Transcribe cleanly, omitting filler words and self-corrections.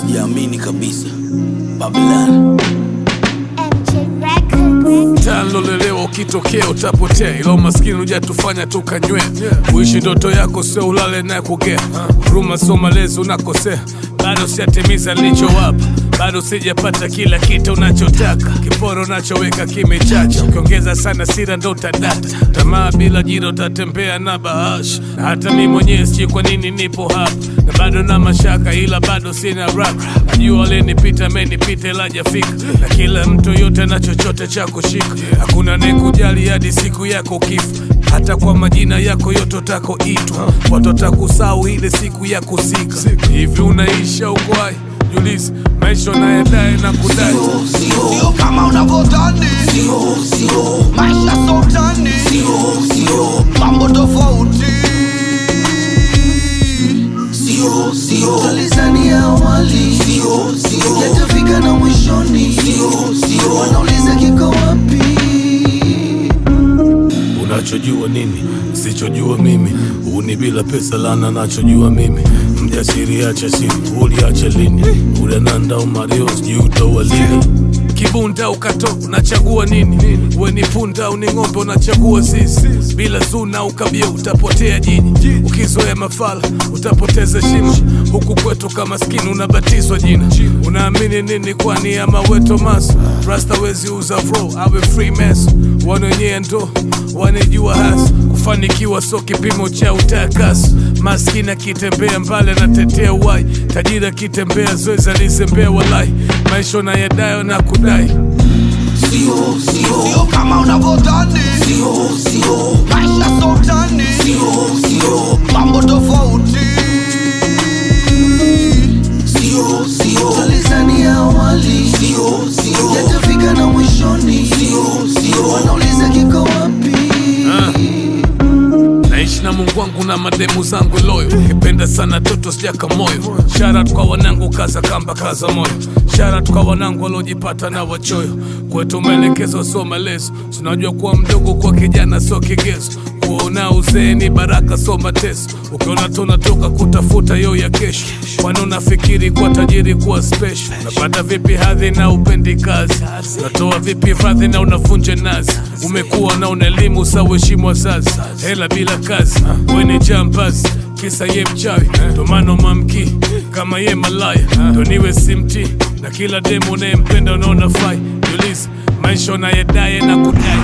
Siamini kabisa Babylon Lolelewa ukitokea utapotea, ilo maskini hujatufanya tukanywe. Uishi ndoto yako sio ulale na kugea. Huruma sio malezi unakosea. Bado sijatimiza nilichowapa, bado sijapata kila kitu unachotaka. Kiporo unachoweka kimechacha, ukiongeza sana sira ndo utadata. Tamaa bila jira utatembea na bahasha. Na hata mimi mwenyewe sijui kwa nini nipo hapa, na bado na mashaka ila bado sina rap. Najua alenipita amenipita ila hajafika, na kila mtu yote na chochote cha kushika. Hakuna anayekujali hadi siku yako kifa, hata kwa majina yako yote utakoitwa. Watu watakusahau ile siku ya kuzika. Hivi unaisha uko hai? Juliza, maisha unayodai na kudai sio kama unavyodhani. Maisha so tani, mambo tofauti. Talizani ya awali yatafika na mwishoni. Wanauliza kiko wapi? Unachojua nini? Sichojua mimi. Uni bila pesa lana nachojua mimi. Mjasiri acha siri, uliacha lini? Ule nanda umario sijui utaua lini? Kibunda ukato, unachagua nini? We ni punda au ni ng'ombe, unachagua sisi. Bila zuna ukabia utapotea jini. Ukizoea mafala utapoteza shima. Huku kwetu kama skini unabatizwa jina. Unaamini nini kwani ama weto maso? Rasta wezi uza bro, awe free mess. Wanwenye ndo wanejua hasa, kufanikiwa so kipimo cha utakasi. Maskini akitembea mbale na tetea uwai, tajiri akitembea zoezi alizembea walai. Maisha unayodai na kudai sio kama unavyodhani. Maisha so tani, mambo tofauti. Talizani ya awali yatafika na mwishoni. Wanauliza kiko wapi? Naishi na Mungu wangu na mademu zangu loyo. Kipenda sana toto sijaka moyo. Shout kwa wanangu kaza kamba kaza moyo. Shout kwa wanangu walojipata na wachoyo. Kwetu maelekezo sio malezo. Tunajua kuwa mdogo kwa kijana sio kigezo. Kuona uzee ni baraka sio mateso. Ukiona tunatoka kutafuta yo ya kesho. Kwani unafikiri kuwa tajiri kuwa special? Unapata vipi hadhi na upendi kazi? Unatoa vipi radhi na unavunja nazi? Umekuwa na una elimu sawa heshimu wazazi. Hela bila kazi, we ni jambazi. Kisa ye mchawi, ndo maana mamki kama ye malaya. Ndo niwe simti na kila demo unayempenda unaona fai. Juliza, maisha unayodai na kudai.